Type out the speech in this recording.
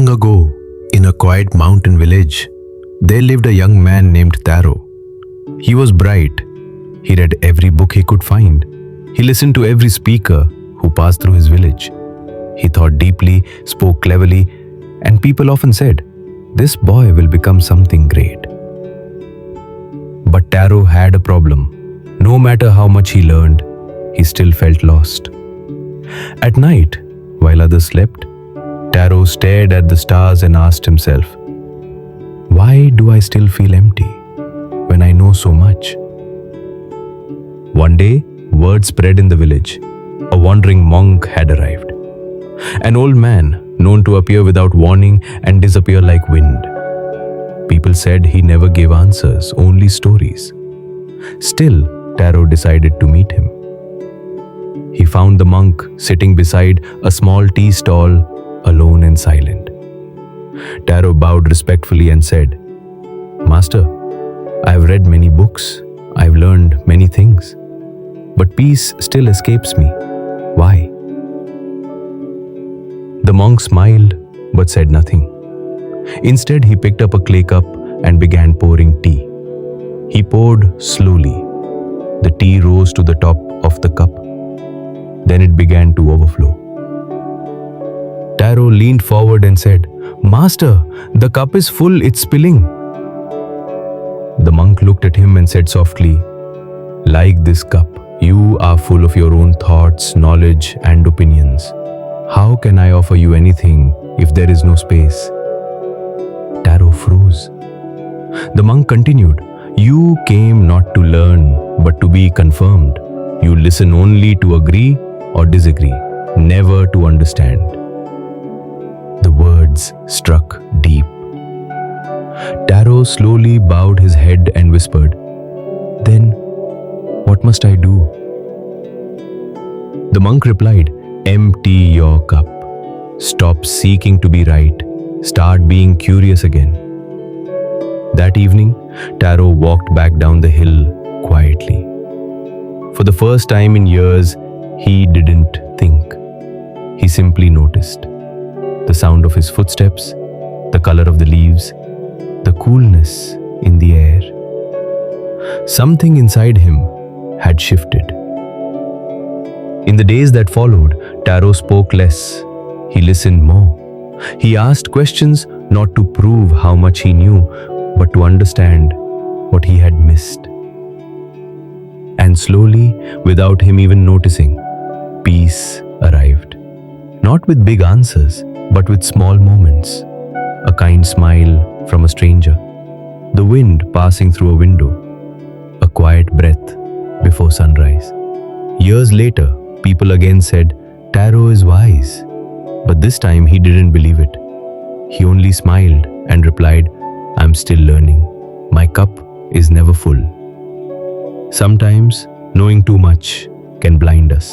Long ago, in a quiet mountain village, there lived a young man named Taro. He was bright. He read every book he could find. He listened to every speaker who passed through his village. He thought deeply, spoke cleverly, and people often said, "This boy will become something great." But Taro had a problem. No matter how much he learned, he still felt lost. At night, while others slept, Taro stared at the stars and asked himself, "Why do I still feel empty when I know so much?" One day, word spread in the village. A wandering monk had arrived. An old man known to appear without warning and disappear like wind. People said he never gave answers, only stories. Still, Taro decided to meet him. He found the monk sitting beside a small tea stall, alone and silent. Taro bowed respectfully and said, "Master, I have read many books, I've learned many things, but peace still escapes me. Why?" The monk smiled but said nothing. Instead, he picked up a clay cup and began pouring tea. He poured slowly. The tea rose to the top of the cup. Then it began to overflow. Taro leaned forward and said, "Master, the cup is full, it's spilling." The monk looked at him and said softly, "Like this cup, you are full of your own thoughts, knowledge, and opinions. How can I offer you anything if there is no space?" Taro froze. The monk continued, "You came not to learn, but to be confirmed. You listen only to agree or disagree, never to understand." The words struck deep. Taro slowly bowed his head and whispered, "Then, what must I do?" The monk replied, "Empty your cup. Stop seeking to be right. Start being curious again." That evening, Taro walked back down the hill quietly. For the first time in years, he didn't think. He simply noticed the sound of his footsteps, the color of the leaves, the coolness in the air. Something inside him had shifted. In the days that followed, Taro spoke less. He listened more. He asked questions not to prove how much he knew, but to understand what he had missed. And slowly, without him even noticing, peace arrived. Not with big answers, but with small moments. A kind smile from a stranger, the wind passing through a window, a quiet breath before sunrise. Years later, people again said, "Taro is wise." But this time he didn't believe it. He only smiled and replied, "I'm still learning. My cup is never full." Sometimes knowing too much can blind us.